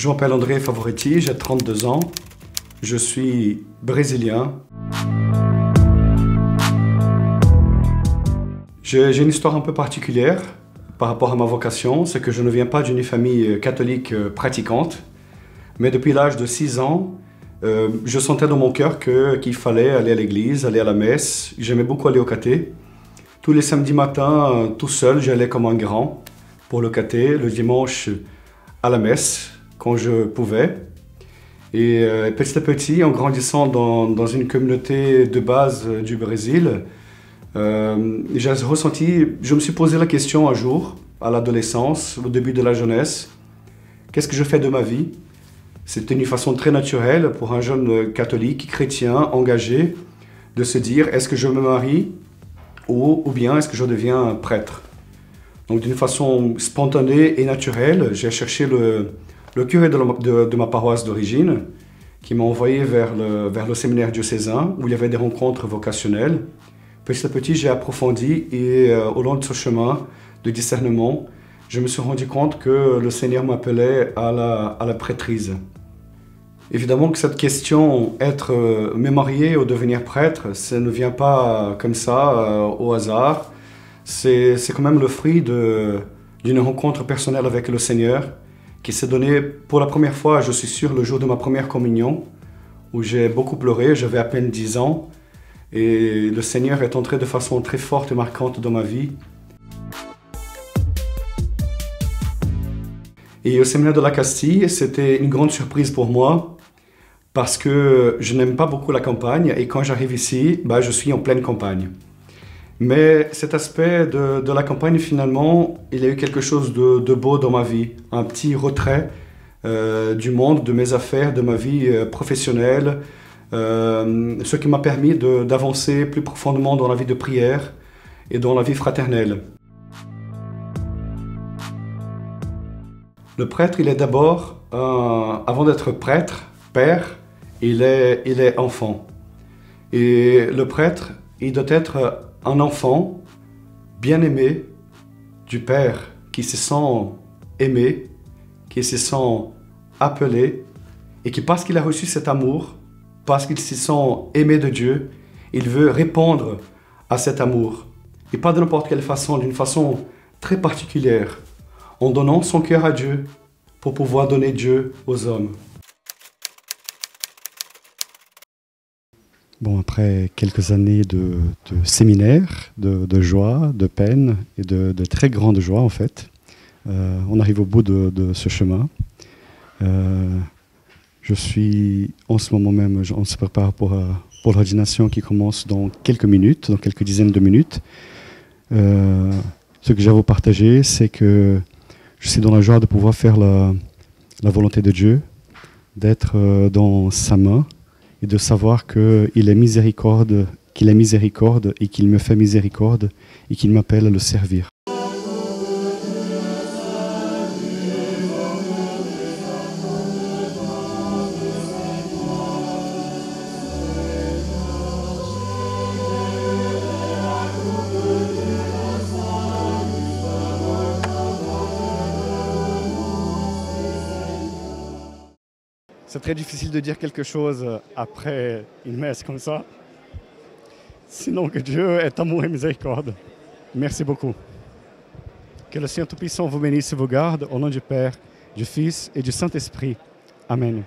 Je m'appelle André Favoretti, j'ai 32 ans. Je suis brésilien. J'ai une histoire un peu particulière par rapport à ma vocation. C'est que je ne viens pas d'une famille catholique pratiquante. Mais depuis l'âge de 6 ans, je sentais dans mon cœur qu'il fallait aller à l'église, aller à la messe. J'aimais beaucoup aller au caté. Tous les samedis matins, tout seul, j'allais comme un grand pour le caté. Le dimanche, à la messe, quand je pouvais. Et petit à petit, en grandissant dans une communauté de base du Brésil, je me suis posé la question un jour, à l'adolescence, au début de la jeunesse, qu'est-ce que je fais de ma vie? C'était une façon très naturelle pour un jeune catholique, chrétien, engagé, de se dire, est-ce que je me marie ou bien est-ce que je deviens prêtre? Donc d'une façon spontanée et naturelle, j'ai cherché le curé de ma paroisse d'origine, qui m'a envoyé vers le séminaire diocésain, où il y avait des rencontres vocationnelles. Petit à petit, j'ai approfondi et au long de ce chemin de discernement, je me suis rendu compte que le Seigneur m'appelait à la prêtrise. Évidemment que cette question, me marier ou devenir prêtre, ça ne vient pas comme ça, au hasard. C'est quand même le fruit d'une rencontre personnelle avec le Seigneur qui s'est donnée pour la première fois, je suis sûr, le jour de ma première communion, où j'ai beaucoup pleuré, j'avais à peine 10 ans, et le Seigneur est entré de façon très forte et marquante dans ma vie. Et au séminaire de la Castille, c'était une grande surprise pour moi, parce que je n'aime pas beaucoup la campagne, et quand j'arrive ici, je suis en pleine campagne. Mais cet aspect de la campagne, finalement, il y a eu quelque chose de beau dans ma vie. Un petit retrait du monde, de mes affaires, de ma vie professionnelle, ce qui m'a permis d'avancer plus profondément dans la vie de prière et dans la vie fraternelle. Le prêtre, il est d'abord, avant d'être prêtre, père, il est enfant. Et le prêtre, il doit être un enfant bien-aimé du Père qui se sent aimé, qui se sent appelé et qui, parce qu'il a reçu cet amour, parce qu'il se sent aimé de Dieu, il veut répondre à cet amour. Et pas de n'importe quelle façon, d'une façon très particulière, en donnant son cœur à Dieu pour pouvoir donner Dieu aux hommes. Bon, après quelques années de séminaire, de joie, de peine et de très grande joie en fait, on arrive au bout de ce chemin. Je suis en ce moment même, on se prépare pour l'ordination qui commence dans quelques minutes, dans quelques dizaines de minutes. Ce que j'ai à vous partager, c'est que je suis dans la joie de pouvoir faire la volonté de Dieu, d'être dans sa main, et de savoir qu'il est miséricorde et qu'il me fait miséricorde et qu'il m'appelle à le servir. C'est très difficile de dire quelque chose après une messe comme ça. Sinon que Dieu est amour et miséricorde. Merci beaucoup. Que le Seigneur Tout-Puissant vous bénisse et vous garde au nom du Père, du Fils et du Saint-Esprit. Amen.